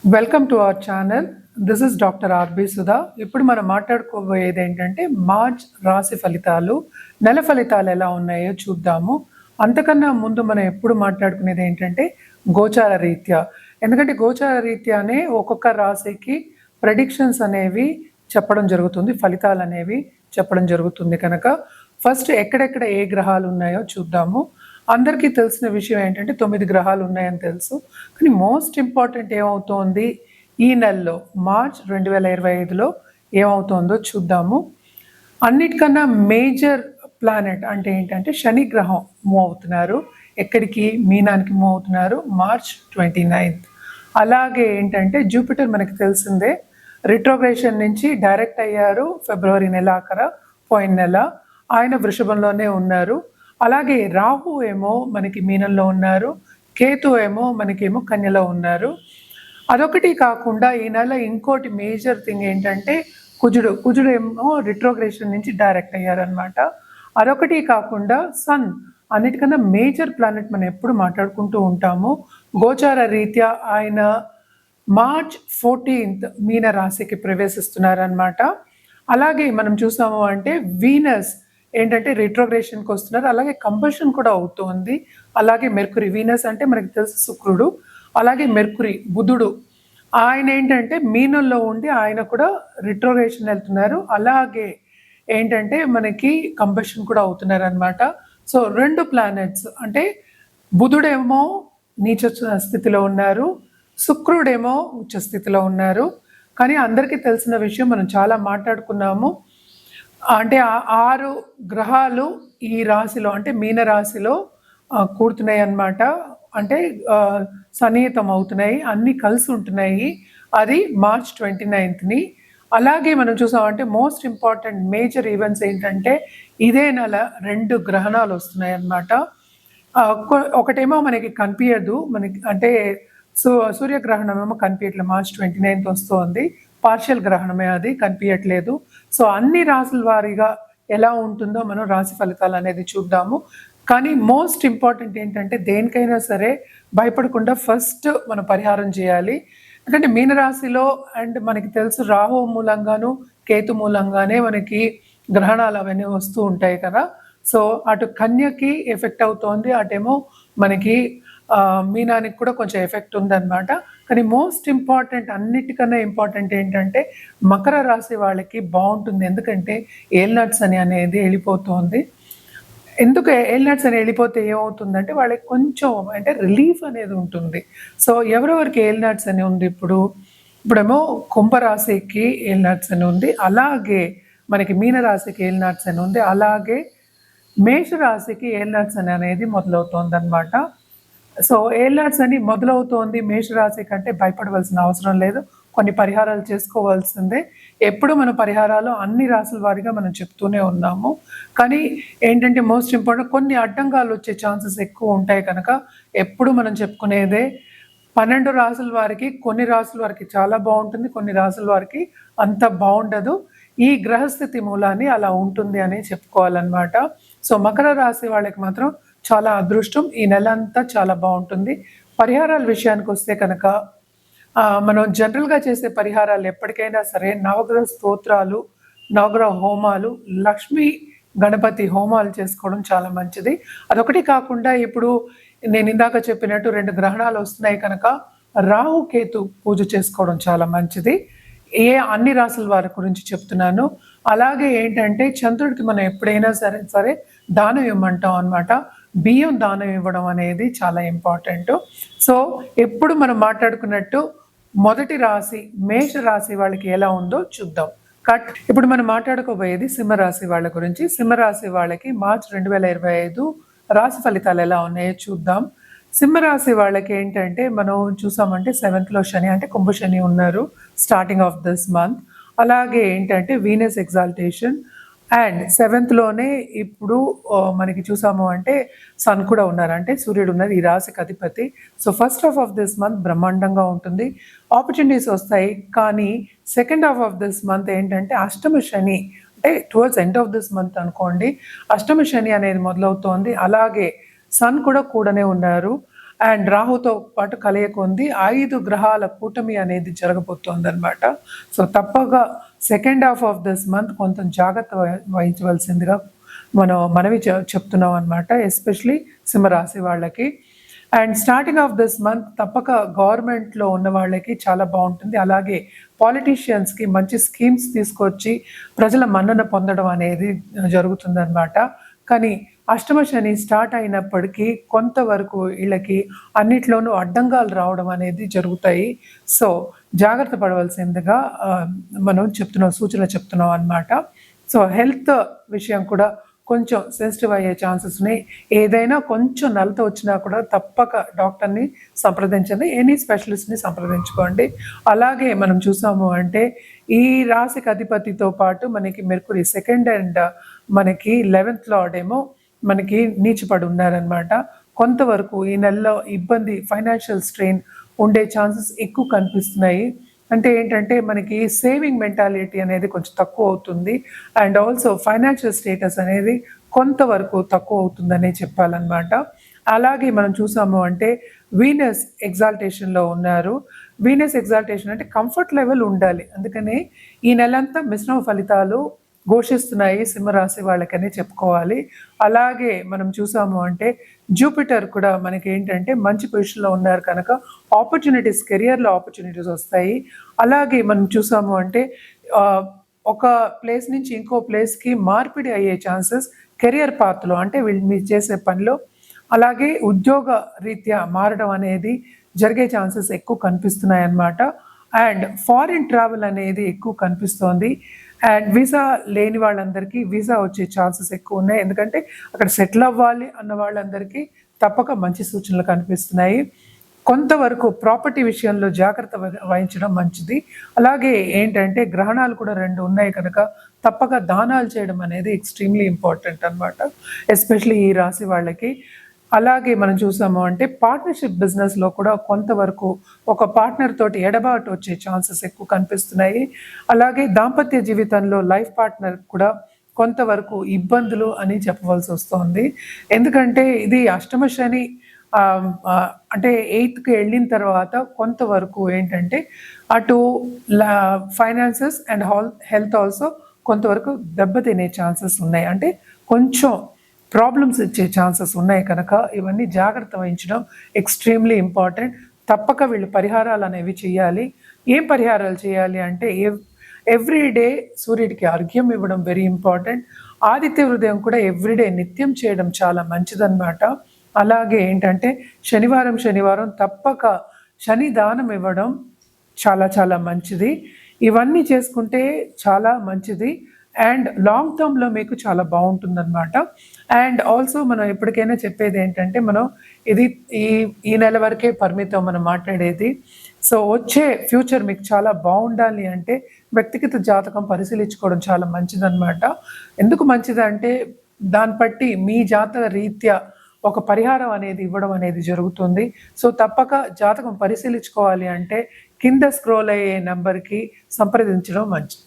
Welcome to our channel. This is doctor R B Sudha. ఇప్పుడు మనం మాట్లాడుకోబోయేది ఏంటంటే మార్చ్ రాశి ఫలితాలు, నెల ఫలితాలు ఎలా ఉన్నాయో చూద్దాము. అంతకన్నా ముందు మనం ఎప్పుడు మాట్లాడుకునేది ఏంటంటే గోచార రీత్యా. ఎందుకంటే గోచార రీత్యానే ఒక్కొక్క రాశికి ప్రెడిక్షన్స్ అనేవి చెప్పడం జరుగుతుంది, ఫలితాలు అనేవి చెప్పడం జరుగుతుంది. కనుక ఫస్ట్ ఎక్కడెక్కడ ఏ గ్రహాలు ఉన్నాయో చూద్దాము. అందరికీ తెలిసిన విషయం ఏంటంటే 9 గ్రహాలు ఉన్నాయని తెలుసు. కానీ మోస్ట్ ఇంపార్టెంట్ ఏమవుతోంది ఈ నెలలో మార్చ్ 2025లో ఏమవుతోందో చూద్దాము. అన్నిటికన్నా మేజర్ ప్లానెట్ అంటే ఏంటంటే శని గ్రహం మూవ్ అవుతున్నారు. ఎక్కడికి? మీనానికి మూవ్ అవుతున్నారు మార్చ్ 29th. అలాగే ఏంటంటే జూపిటర్ మనకి తెలిసిందే, రిట్రోగ్రేషన్ నుంచి డైరెక్ట్ అయ్యారు ఫిబ్రవరి నెలాఖర, పోయిన నెల. ఆయన వృషభంలోనే ఉన్నారు. అలాగే రాహు ఏమో మనకి మీనంలో ఉన్నారు, కేతు ఏమో మనకేమో కన్యలో ఉన్నారు. అదొకటి కాకుండా ఈ నెల ఇంకోటి మేజర్ థింగ్ ఏంటంటే కుజుడు ఏమో రిట్రోగ్రేషన్ నుంచి డైరెక్ట్ అయ్యారనమాట. అదొకటి కాకుండా సన్ అన్నిటికన్నా మేజర్ ప్లానెట్ మనం ఎప్పుడు మాట్లాడుకుంటూ ఉంటాము. గోచార రీత్యా ఆయన మార్చ్ 14th మీన రాశికి ప్రవేశిస్తున్నారనమాట. అలాగే మనం చూసాము అంటే వీనస్ ఏంటంటే రిట్రోగ్రేషన్కి వస్తున్నారు. అలాగే కంబషన్ కూడా అవుతుంది. అలాగే మెర్కురీ, వీనస్ అంటే మనకి తెలుసు శుక్రుడు, అలాగే మెర్కురీ బుధుడు ఆయన ఏంటంటే మీనంలో ఉండి ఆయన కూడా రిట్రోగ్రేషన్ వెళ్తున్నారు. అలాగే ఏంటంటే మనకి కంబషన్ కూడా అవుతున్నారు అనమాట. సో 2 ప్లానెట్స్ అంటే బుధుడేమో నీచ స్థితిలో ఉన్నారు, శుక్రుడేమో ఉచ్చ స్థితిలో ఉన్నారు. కానీ అందరికీ తెలిసిన విషయం మనం చాలా మాట్లాడుకున్నాము. అంటే 6 గ్రహాలు ఈ రాశిలో అంటే మీన రాశిలో కూడుతున్నాయి అన్నమాట. అంటే సన్నిహితం అవుతున్నాయి, అన్నీ కలిసి ఉంటున్నాయి. అది మార్చ్ 29th. అలాగే మనం చూసామంటే మోస్ట్ ఇంపార్టెంట్ మేజర్ ఈవెంట్స్ ఏంటంటే ఇదే నెల 2 గ్రహణాలు వస్తున్నాయి అన్నమాట. ఒకటేమో మనకి కనిపించదు, మనకి అంటే సూర్యగ్రహణం ఏమో కనిపించట్లేదు, మార్చ్ 29th వస్తుంది. పార్షియల్ గ్రహణమే, అది కనిపించట్లేదు. సో అన్ని రాశుల వారీగా ఎలా ఉంటుందో మనం రాశి ఫలితాలు అనేది చూద్దాము. కానీ మోస్ట్ ఇంపార్టెంట్ ఏంటంటే దేనికైనా సరే భయపడకుండా ఫస్ట్ మనం పరిహారం చేయాలి. ఎందుకంటే మీనరాశిలో అండ్ మనకి తెలుసు రాహు మూలంగాను కేతు మూలంగానే మనకి గ్రహణాలు అవన్నీ వస్తూ ఉంటాయి కదా. సో అటు కన్యకి ఎఫెక్ట్ అవుతోంది, అటేమో మనకి మీనానికి కూడా కొంచెం ఎఫెక్ట్ ఉందన్నమాట. కానీ మోస్ట్ ఇంపార్టెంట్, అన్నిటికన్నా ఇంపార్టెంట్ ఏంటంటే మకర రాశి వాళ్ళకి బాగుంటుంది. ఎందుకంటే ఏల్నట్స్ అనేది వెళ్ళిపోతుంది. ఎందుకు ఏల్నట్స్ అని వెళ్ళిపోతే ఏమవుతుందంటే వాళ్ళకి కొంచెం అంటే రిలీఫ్ అనేది ఉంటుంది. సో ఎవరెవరికి ఏల్నట్స్ అని ఉంది ఇప్పుడేమో కుంభరాశికి ఏల్నట్స్ అని ఉంది, అలాగే మనకి మీనరాశికి ఏల్నట్స్ అని ఉంది, అలాగే మేషరాశికి ఏల్నట్స్ అనేది మొదలవుతుంది అనమాట. సో ఏల్నట్స్ అని మొదలవుతోంది మేషరాశి కంటే భయపడవలసిన అవసరం లేదు. కొన్ని పరిహారాలు చేసుకోవాల్సిందే. ఎప్పుడు మన పరిహారాలు అన్ని రాసుల వారిగా మనం చెప్తూనే ఉన్నాము. కానీ ఏంటంటే మోస్ట్ ఇంపార్టెంట్ కొన్ని అడ్డంగాలు వచ్చే ఛాన్సెస్ ఎక్కువ ఉంటాయి. కనుక ఎప్పుడు మనం చెప్పుకునేదే 12 రాసుల వారికి, కొన్ని రాసుల వారికి చాలా బాగుంటుంది, కొన్ని రాసుల వారికి అంత బాగుండదు. ఈ గ్రహస్థితి మూలాన్ని అలా ఉంటుంది అని చెప్పుకోవాలన్నమాట. సో మకర రాశి వాళ్ళకి మాత్రం చాలా అదృష్టం, ఈ నెల అంతా చాలా బాగుంటుంది. పరిహారాల విషయానికి వస్తే కనుక మనం జనరల్గా చేసే పరిహారాలు ఎప్పటికైనా సరే నవగ్రహ స్తోత్రాలు, నవగ్రహ హోమాలు, లక్ష్మీ గణపతి హోమాలు చేసుకోవడం చాలా మంచిది. అదొకటి కాకుండా ఇప్పుడు నేను ఇందాక చెప్పినట్టు 2 గ్రహణాలు వస్తున్నాయి కనుక రాహు కేతు పూజ చేసుకోవడం చాలా మంచిది. అన్ని రాసుల వారి గురించి చెప్తున్నాను. అలాగే ఏంటంటే చంద్రుడికి మనం ఎప్పుడైనా సరే దానం ఇవ్వమంటాం అనమాట. బియ్యం దానం ఇవ్వడం అనేది చాలా ఇంపార్టెంట్. సో ఎప్పుడు మనం మాట్లాడుకున్నట్టు మొదటి రాశి మేష రాశి వాళ్ళకి ఎలా ఉందో చూద్దాం. ఇప్పుడు మనం మాట్లాడుకోబోయేది సింహరాశి వాళ్ళ గురించి. సింహరాశి వాళ్ళకి మార్చ్ 2025 రాశి ఫలితాలు ఎలా ఉన్నాయో చూద్దాం. సింహరాశి వాళ్ళకి ఏంటంటే మనం చూసామంటే 7th లో శని అంటే కుంభ శని ఉన్నారు స్టార్టింగ్ ఆఫ్ దిస్ మంత్. అలాగే ఏంటంటే వీనస్ ఎగ్జాల్టేషన్ అండ్ 7th లోనే ఇప్పుడు మనకి చూసాము అంటే సన్ కూడా ఉన్నారు, అంటే సూర్యుడు ఉన్నారు ఈ రాశికి అధిపతి. So first half of this month బ్రహ్మాండంగా ఉంటుంది, ఆపర్చునిటీస్ వస్తాయి. కానీ second half of this month ఏంటంటే అష్టమ శని, అంటే towards end of this month అనుకోండి, అష్టమ శని అనేది మొదలవుతోంది. అలాగే సన్ కూడా కూడానే ఉన్నారు. అండ్ రాహుతో పాటు కలయిక ఉంది. 5 గ్రహాల కూటమి అనేది జరగబోతోందనమాట. సో తప్పగా second half of this month కొంచెం జాగ్రత్త వహించవలసిందిగా మనవి చెప్తున్నాం అనమాట, ఎస్పెషలీ సింహరాశి వాళ్ళకి. And starting of this month తప్పక గవర్నమెంట్లో ఉన్న వాళ్ళకి చాలా బాగుంటుంది. అలాగే పాలిటీషియన్స్కి మంచి స్కీమ్స్ తీసుకొచ్చి ప్రజల మన్నన పొందడం అనేది జరుగుతుందన్నమాట. కానీ అష్టమ శని స్టార్ట్ అయినప్పటికీ కొంతవరకు వీళ్ళకి అన్నిట్లోనూ అడ్డంగాలు రావడం అనేది జరుగుతాయి. సో జాగ్రత్త పడవలసిందిగా మనం సూచన చెప్తున్నాం అన్నమాట. సో హెల్త్ విషయం కూడా కొంచెం సెన్సిటివ్ అయ్యే ఛాన్సెస్ ఉన్నాయి. ఏదైనా కొంచెం నలత వచ్చినా కూడా తప్పక డాక్టర్ని సంప్రదించండి, ఎనీ స్పెషలిస్ట్ని సంప్రదించుకోండి. అలాగే మనం చూసాము అంటే ఈ రాశికి అధిపతితో పాటు మనకి మెర్కురీ సెకండ్ అండ్ మనకి 11th లార్డ్ ఏమో మనకి నీచిపడి ఉన్నారనమాట. కొంతవరకు ఈ నెలలో ఇబ్బంది, ఫైనాన్షియల్ స్ట్రెయిన్ ఉండే ఛాన్సెస్ ఎక్కువ కనిపిస్తున్నాయి. అంటే ఏంటంటే మనకి సేవింగ్ మెంటాలిటీ అనేది కొంచెం తక్కువ అవుతుంది. అండ్ ఆల్సో ఫైనాన్షియల్ స్టేటస్ అనేది కొంతవరకు తక్కువ అవుతుందనే చెప్పాలన్నమాట. అలాగే మనం చూసాము అంటే వీనస్ ఎగ్జాల్టేషన్లో ఉన్నారు. వీనస్ ఎగ్జాల్టేషన్ అంటే కంఫర్ట్ లెవెల్ ఉండాలి. అందుకని ఈ నెలంతా మిశ్రమ ఫలితాలు ఘోషిస్తున్నాయి సింహరాశి వాళ్ళకనే చెప్పుకోవాలి. అలాగే మనం చూసాము అంటే జూపిటర్ కూడా మనకి ఏంటంటే మంచి పొజిషన్లో ఉన్నారు కనుక ఆపర్చునిటీస్, కెరియర్లో ఆపర్చునిటీస్ వస్తాయి. అలాగే మనం చూసాము అంటే ఒక ప్లేస్ నుంచి ఇంకో ప్లేస్కి మార్పిడి అయ్యే ఛాన్సెస్ కెరియర్ పాత్లో, అంటే వీళ్ళు మీరు చేసే పనిలో, అలాగే ఉద్యోగ రీత్యా మారడం అనేది జరిగే ఛాన్సెస్ ఎక్కువ కనిపిస్తున్నాయి అన్నమాట. అండ్ ఫారిన్ ట్రావెల్ అనేది ఎక్కువ కనిపిస్తోంది. అండ్ వీసా లేని వాళ్ళందరికీ వీసా వచ్చే ఛాన్సెస్ ఎక్కువ ఉన్నాయి. ఎందుకంటే అక్కడ సెటిల్ అవ్వాలి అన్న వాళ్ళందరికీ తప్పక మంచి సూచనలు కనిపిస్తున్నాయి. కొంతవరకు ప్రాపర్టీ విషయంలో జాగ్రత్త వహించడం మంచిది. అలాగే ఏంటంటే గ్రహణాలు కూడా 2 ఉన్నాయి కనుక తప్పక దానాలు చేయడం అనేది ఎక్స్ట్రీమ్లీ ఇంపార్టెంట్ అనమాట, ఎస్పెషలీ ఈ రాశి వాళ్ళకి. అలాగే మనం చూసాము అంటే పార్ట్నర్షిప్ బిజినెస్లో కూడా కొంతవరకు ఒక పార్ట్నర్ తోటి ఎడబాటు వచ్చే ఛాన్సెస్ ఎక్కువ కనిపిస్తున్నాయి. అలాగే దాంపత్య జీవితంలో లైఫ్ పార్ట్నర్ కూడా కొంతవరకు ఇబ్బందులు అని చెప్పవలసి వస్తుంది. ఎందుకంటే ఇది అష్టమ శని అంటే 8th వెళ్ళిన తర్వాత కొంతవరకు ఏంటంటే అటు ఫైనాన్సెస్ అండ్ హెల్త్ ఆల్సో కొంతవరకు దెబ్బతినే ఛాన్సెస్ ఉన్నాయి. అంటే కొంచెం ప్రాబ్లమ్స్ ఇచ్చే ఛాన్సెస్ ఉన్నాయి కనుక ఇవన్నీ జాగ్రత్త వహించడం ఎక్స్ట్రీమ్లీ ఇంపార్టెంట్. తప్పక వీళ్ళు పరిహారాలు అనేవి చేయాలి. ఏం పరిహారాలు చేయాలి అంటే ఎవ్రీడే సూర్యుడికి అర్ఘ్యం ఇవ్వడం వెరీ ఇంపార్టెంట్. ఆదిత్య హృదయం కూడా ఎవ్రీడే నిత్యం చేయడం చాలా మంచిదన్నమాట. అలాగే ఏంటంటే శనివారం తప్పక శని దానం ఇవ్వడం చాలా చాలా మంచిది. ఇవన్నీ చేసుకుంటే చాలా మంచిది అండ్ లాంగ్ టర్మ్లో మీకు చాలా బాగుంటుందన్నమాట. అండ్ ఆల్సో మనం ఎప్పటికైనా చెప్పేది ఏంటంటే మనం ఇది ఈ నెల వరకే పరిమితం మనం మాట్లాడేది. సో వచ్చే ఫ్యూచర్ మీకు చాలా బాగుండాలి అంటే వ్యక్తిగత జాతకం పరిశీలించుకోవడం చాలా మంచిదన్నమాట. ఎందుకు మంచిదంటే దాన్ని బట్టి మీ జాతక రీత్యా ఒక పరిహారం అనేది ఇవ్వడం అనేది జరుగుతుంది. సో తప్పక జాతకం పరిశీలించుకోవాలి అంటే కింద స్క్రోల్ అయ్యే నెంబర్కి సంప్రదించడం మంచిది.